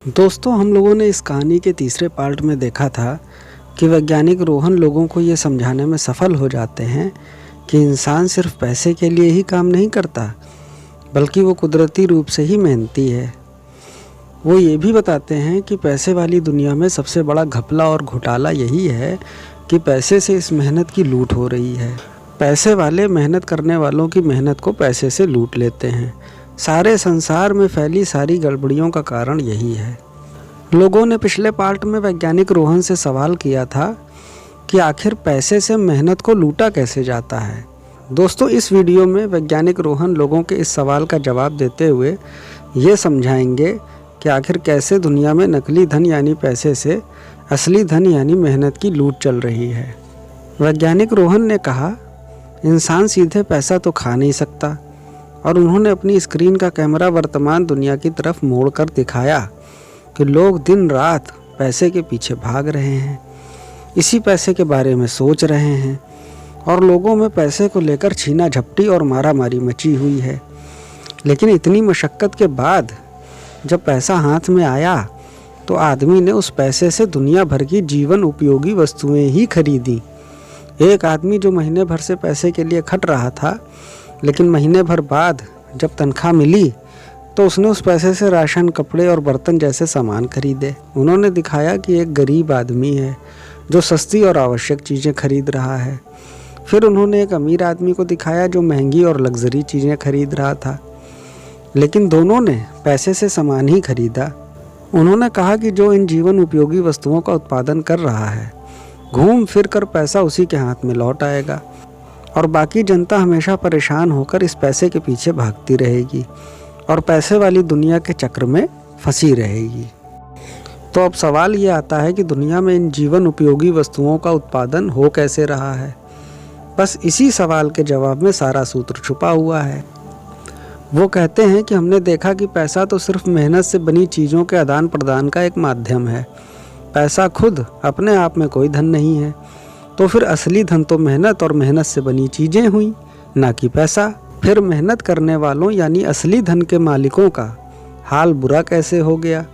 दोस्तों, हम लोगों ने इस कहानी के तीसरे पार्ट में देखा था कि वैज्ञानिक रोहन लोगों को ये समझाने में सफल हो जाते हैं कि इंसान सिर्फ पैसे के लिए ही काम नहीं करता, बल्कि वो कुदरती रूप से ही मेहनती है। वो ये भी बताते हैं कि पैसे वाली दुनिया में सबसे बड़ा घपला और घोटाला यही है कि पैसे से इस मेहनत की लूट हो रही है। पैसे वाले मेहनत करने वालों की मेहनत को पैसे से लूट लेते हैं। सारे संसार में फैली सारी गड़बड़ियों का कारण यही है। लोगों ने पिछले पार्ट में वैज्ञानिक रोहन से सवाल किया था कि आखिर पैसे से मेहनत को लूटा कैसे जाता है। दोस्तों, इस वीडियो में वैज्ञानिक रोहन लोगों के इस सवाल का जवाब देते हुए ये समझाएंगे कि आखिर कैसे दुनिया में नकली धन यानी पैसे से असली धन यानी मेहनत की लूट चल रही है। वैज्ञानिक रोहन ने कहा, इंसान सीधे पैसा तो खा नहीं सकता, और उन्होंने अपनी स्क्रीन का कैमरा वर्तमान दुनिया की तरफ मोड़कर दिखाया कि लोग दिन रात पैसे के पीछे भाग रहे हैं, इसी पैसे के बारे में सोच रहे हैं, और लोगों में पैसे को लेकर छीना झपटी और मारामारी मची हुई है। लेकिन इतनी मशक्क़त के बाद जब पैसा हाथ में आया तो आदमी ने उस पैसे से दुनिया भर की जीवन उपयोगी वस्तुएं ही खरीदी। एक आदमी जो महीने भर से पैसे के लिए खट रहा था, लेकिन महीने भर बाद जब तनख्वाह मिली तो उसने उस पैसे से राशन, कपड़े और बर्तन जैसे सामान खरीदे। उन्होंने दिखाया कि एक गरीब आदमी है जो सस्ती और आवश्यक चीज़ें खरीद रहा है। फिर उन्होंने एक अमीर आदमी को दिखाया जो महंगी और लग्जरी चीज़ें खरीद रहा था, लेकिन दोनों ने पैसे से सामान ही खरीदा। उन्होंने कहा कि जो इन जीवन उपयोगी वस्तुओं का उत्पादन कर रहा है, घूम फिर कर पैसा उसी के हाथ में लौट आएगा, और बाकी जनता हमेशा परेशान होकर इस पैसे के पीछे भागती रहेगी और पैसे वाली दुनिया के चक्र में फंसी रहेगी। तो अब सवाल ये आता है कि दुनिया में इन जीवन उपयोगी वस्तुओं का उत्पादन हो कैसे रहा है। बस इसी सवाल के जवाब में सारा सूत्र छुपा हुआ है। वो कहते हैं कि हमने देखा कि पैसा तो सिर्फ मेहनत से बनी चीज़ों के आदान प्रदान का एक माध्यम है। पैसा खुद अपने आप में कोई धन नहीं है। तो फिर असली धन तो मेहनत और मेहनत से बनी चीज़ें हुई, ना कि पैसा। फिर मेहनत करने वालों यानी असली धन के मालिकों का हाल बुरा कैसे हो गया,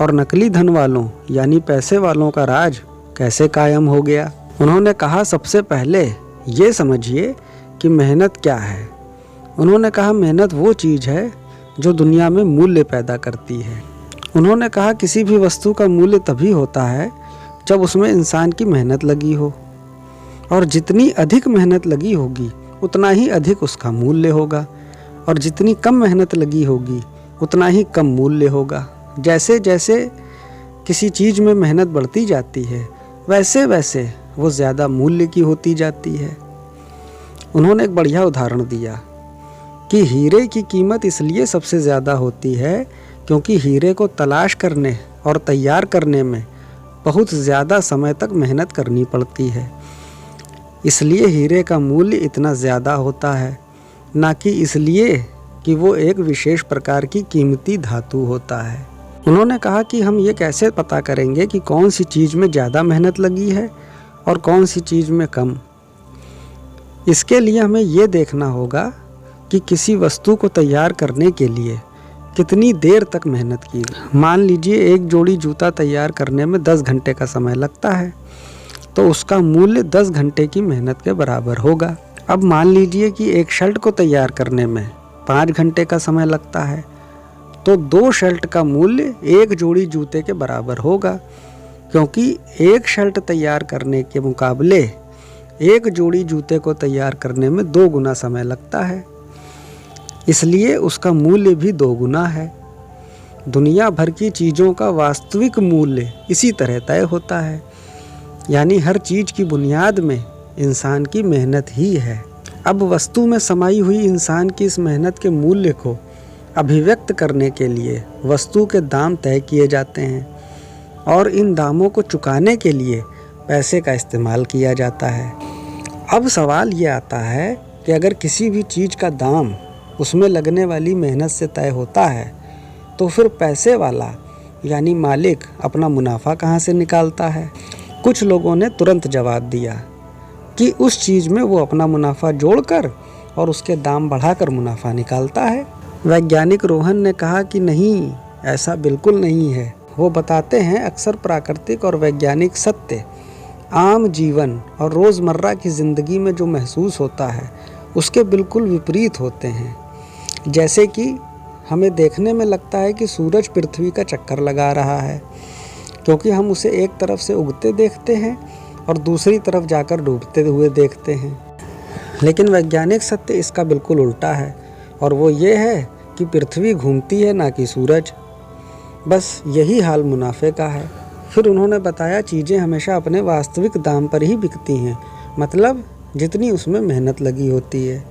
और नकली धन वालों यानी पैसे वालों का राज कैसे कायम हो गया। उन्होंने कहा, सबसे पहले ये समझिए कि मेहनत क्या है। उन्होंने कहा, मेहनत वो चीज़ है जो दुनिया में मूल्य पैदा करती है। उन्होंने कहा, किसी भी वस्तु का मूल्य तभी होता है जब उसमें इंसान की मेहनत लगी हो, और जितनी अधिक मेहनत लगी होगी उतना ही अधिक उसका मूल्य होगा, और जितनी कम मेहनत लगी होगी उतना ही कम मूल्य होगा। जैसे जैसे किसी चीज़ में मेहनत बढ़ती जाती है, वैसे वैसे वो ज़्यादा मूल्य की होती जाती है। उन्होंने एक बढ़िया उदाहरण दिया कि हीरे की कीमत इसलिए सबसे ज़्यादा होती है क्योंकि हीरे को तलाश करने और तैयार करने में बहुत ज़्यादा समय तक मेहनत करनी पड़ती है। इसलिए हीरे का मूल्य इतना ज़्यादा होता है, ना कि इसलिए कि वो एक विशेष प्रकार की कीमती धातु होता है। उन्होंने कहा कि हम ये कैसे पता करेंगे कि कौन सी चीज़ में ज़्यादा मेहनत लगी है और कौन सी चीज़ में कम। इसके लिए हमें ये देखना होगा कि किसी वस्तु को तैयार करने के लिए कितनी देर तक मेहनत की। मान लीजिए एक जोड़ी जूता तैयार करने में 10 घंटे का समय लगता है, तो उसका मूल्य 10 घंटे की मेहनत के बराबर होगा। अब मान लीजिए कि एक शर्ट को तैयार करने में 5 घंटे का समय लगता है, तो 2 शर्ट का मूल्य एक जोड़ी जूते के बराबर होगा, क्योंकि एक शर्ट तैयार करने के मुकाबले एक जोड़ी जूते को तैयार करने में 2 गुना समय लगता है। इसलिए उसका मूल्य भी 2 गुना है। दुनिया भर की चीज़ों का वास्तविक मूल्य इसी तरह तय होता है, यानी हर चीज़ की बुनियाद में इंसान की मेहनत ही है। अब वस्तु में समाई हुई इंसान की इस मेहनत के मूल्य को अभिव्यक्त करने के लिए वस्तु के दाम तय किए जाते हैं, और इन दामों को चुकाने के लिए पैसे का इस्तेमाल किया जाता है। अब सवाल ये आता है कि अगर किसी भी चीज़ का दाम उसमें लगने वाली मेहनत से तय होता है, तो फिर पैसे वाला यानी मालिक अपना मुनाफा कहाँ से निकालता है। कुछ लोगों ने तुरंत जवाब दिया कि उस चीज़ में वो अपना मुनाफा जोड़कर और उसके दाम बढ़ाकर मुनाफा निकालता है। वैज्ञानिक रोहन ने कहा कि नहीं, ऐसा बिल्कुल नहीं है। वो बताते हैं अक्सर प्राकृतिक और वैज्ञानिक सत्य आम जीवन और रोज़मर्रा की ज़िंदगी में जो महसूस होता है उसके बिल्कुल विपरीत होते हैं। जैसे कि हमें देखने में लगता है कि सूरज पृथ्वी का चक्कर लगा रहा है, क्योंकि हम उसे एक तरफ से उगते देखते हैं और दूसरी तरफ जाकर डूबते हुए देखते हैं। लेकिन वैज्ञानिक सत्य इसका बिल्कुल उल्टा है, और वो ये है कि पृथ्वी घूमती है ना कि सूरज। बस यही हाल मुनाफे का है। फिर उन्होंने बताया चीज़ें हमेशा अपने वास्तविक दाम पर ही बिकती हैं, मतलब जितनी उसमें मेहनत लगी होती है।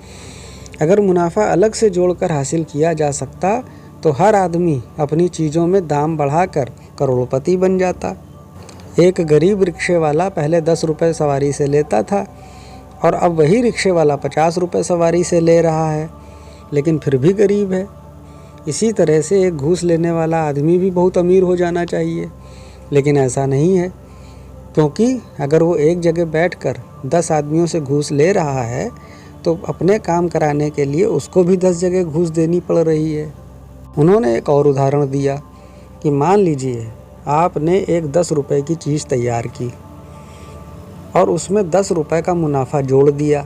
अगर मुनाफा अलग से जोड़कर हासिल किया जा सकता तो हर आदमी अपनी चीज़ों में दाम बढ़ाकर करोड़पति बन जाता। एक गरीब रिक्शे वाला पहले 10 रुपये सवारी से लेता था और अब वही रिक्शे वाला 50 रुपये सवारी से ले रहा है, लेकिन फिर भी गरीब है। इसी तरह से एक घूस लेने वाला आदमी भी बहुत अमीर हो जाना चाहिए, लेकिन ऐसा नहीं है, क्योंकि अगर वो एक जगह बैठकर 10 आदमियों से घूस ले रहा है तो अपने काम कराने के लिए उसको भी 10 जगह घूस देनी पड़ रही है। उन्होंने एक और उदाहरण दिया कि मान लीजिए आपने एक 10 रुपये की चीज़ तैयार की और उसमें 10 रुपये का मुनाफा जोड़ दिया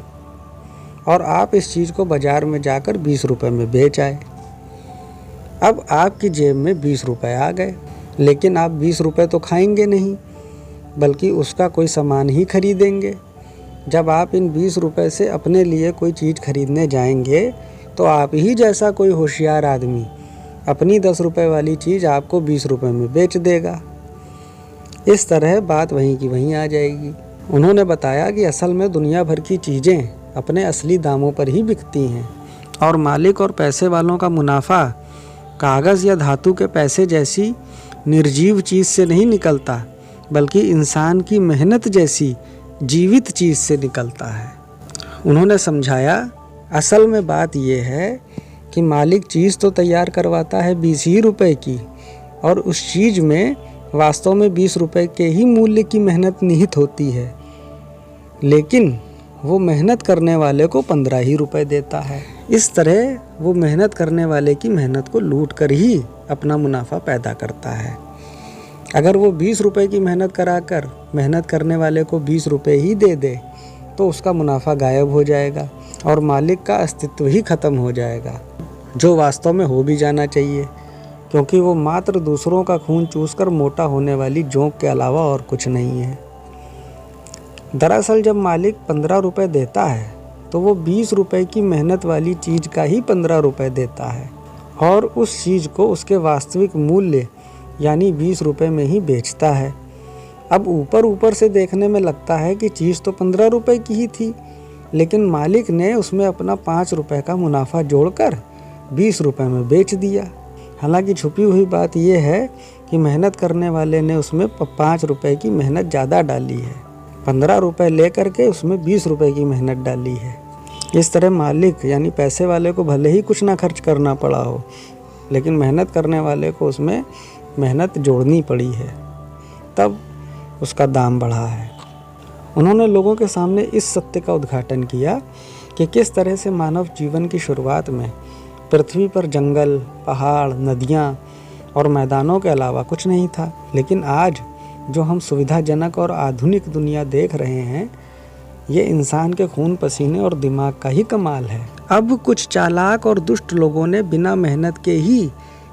और आप इस चीज़ को बाज़ार में जाकर 20 रुपये में बेच आए। अब आपकी जेब में 20 रुपये आ गए, लेकिन आप 20 रुपये तो खाएंगे नहीं, बल्कि उसका कोई सामान ही खरीदेंगे। जब आप इन 20 रुपये से अपने लिए कोई चीज़ खरीदने जाएंगे तो आप ही जैसा कोई होशियार आदमी अपनी 10 रुपये वाली चीज़ आपको 20 रुपये में बेच देगा। इस तरह बात वहीं की वहीं आ जाएगी। उन्होंने बताया कि असल में दुनिया भर की चीज़ें अपने असली दामों पर ही बिकती हैं, और मालिक और पैसे वालों का मुनाफा कागज़ या धातु के पैसे जैसी निर्जीव चीज़ से नहीं निकलता, बल्कि इंसान की मेहनत जैसी जीवित चीज़ से निकलता है। उन्होंने समझाया असल में बात यह है कि मालिक चीज़ तो तैयार करवाता है 20 ही रुपये की, और उस चीज़ में वास्तव में 20 रुपये के ही मूल्य की मेहनत निहित होती है, लेकिन वो मेहनत करने वाले को 15 ही रुपये देता है। इस तरह वो मेहनत करने वाले की मेहनत को लूट कर ही अपना मुनाफा पैदा करता है। अगर वो 20 रुपये की मेहनत कराकर मेहनत करने वाले को 20 रुपये ही दे दे तो उसका मुनाफा गायब हो जाएगा और मालिक का अस्तित्व ही खत्म हो जाएगा, जो वास्तव में हो भी जाना चाहिए, क्योंकि वो मात्र दूसरों का खून चूसकर मोटा होने वाली जोंक के अलावा और कुछ नहीं है। दरअसल जब मालिक 15 रुपये देता है तो वो 20 रुपये की मेहनत वाली चीज़ का ही 15 रुपये देता है और उस चीज़ को उसके वास्तविक मूल्य यानी 20 रुपये में ही बेचता है। अब ऊपर से देखने में लगता है कि चीज़ तो 15 रुपये की ही थी, लेकिन मालिक ने उसमें अपना 5 रुपये का मुनाफा जोड़कर 20 रुपये में बेच दिया। हालांकि छुपी हुई बात यह है कि मेहनत करने वाले ने उसमें 5 रुपये की मेहनत ज़्यादा डाली है, 15 रुपये ले करके उसमें 20 रुपये की मेहनत डाली है। इस तरह मालिक यानी पैसे वाले को भले ही कुछ ना खर्च करना पड़ा हो, लेकिन मेहनत करने वाले को उसमें मेहनत जोड़नी पड़ी है, तब उसका दाम बढ़ा है। उन्होंने लोगों के सामने इस सत्य का उद्घाटन किया कि किस तरह से मानव जीवन की शुरुआत में पृथ्वी पर जंगल, पहाड़, नदियाँ और मैदानों के अलावा कुछ नहीं था, लेकिन आज जो हम सुविधाजनक और आधुनिक दुनिया देख रहे हैं, ये इंसान के खून पसीने और दिमाग का ही कमाल है। अब कुछ चालाक और दुष्ट लोगों ने बिना मेहनत के ही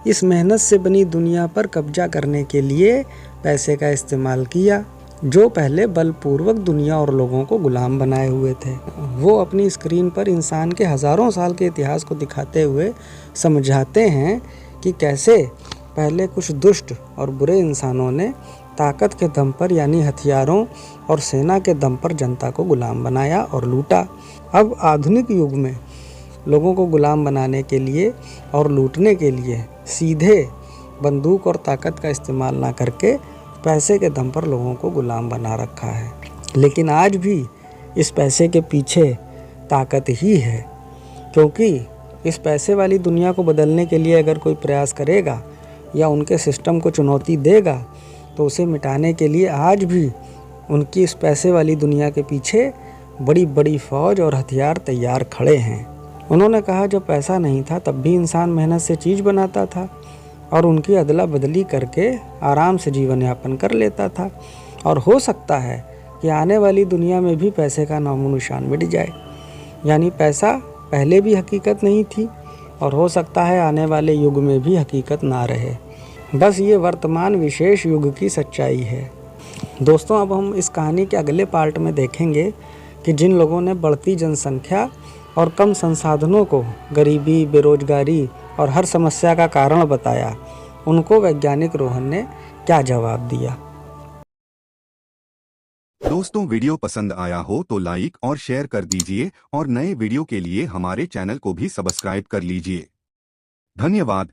इस मेहनत से बनी दुनिया पर कब्जा करने के लिए पैसे का इस्तेमाल किया, जो पहले बलपूर्वक दुनिया और लोगों को गुलाम बनाए हुए थे। वो अपनी स्क्रीन पर इंसान के हज़ारों साल के इतिहास को दिखाते हुए समझाते हैं कि कैसे पहले कुछ दुष्ट और बुरे इंसानों ने ताकत के दम पर यानी हथियारों और सेना के दम पर जनता को गुलाम बनाया और लूटा। अब आधुनिक युग में लोगों को गुलाम बनाने के लिए और लूटने के लिए सीधे बंदूक और ताकत का इस्तेमाल ना करके पैसे के दम पर लोगों को गुलाम बना रखा है। लेकिन आज भी इस पैसे के पीछे ताकत ही है, क्योंकि इस पैसे वाली दुनिया को बदलने के लिए अगर कोई प्रयास करेगा या उनके सिस्टम को चुनौती देगा तो उसे मिटाने के लिए आज भी उनकी इस पैसे वाली दुनिया के पीछे बड़ी बड़ी फौज और हथियार तैयार खड़े हैं। उन्होंने कहा जब पैसा नहीं था तब भी इंसान मेहनत से चीज़ बनाता था और उनकी अदला बदली करके आराम से जीवन यापन कर लेता था। और हो सकता है कि आने वाली दुनिया में भी पैसे का नामो निशान मिट जाए। यानी पैसा पहले भी हकीकत नहीं थी और हो सकता है आने वाले युग में भी हकीकत ना रहे। बस ये वर्तमान विशेष युग की सच्चाई है। दोस्तों, अब हम इस कहानी के अगले पार्ट में देखेंगे कि जिन लोगों ने बढ़ती जनसंख्या और कम संसाधनों को गरीबी, बेरोजगारी और हर समस्या का कारण बताया, उनको वैज्ञानिक रोहन ने क्या जवाब दिया। दोस्तों, वीडियो पसंद आया हो तो लाइक और शेयर कर दीजिए और नए वीडियो के लिए हमारे चैनल को भी सब्सक्राइब कर लीजिए। धन्यवाद।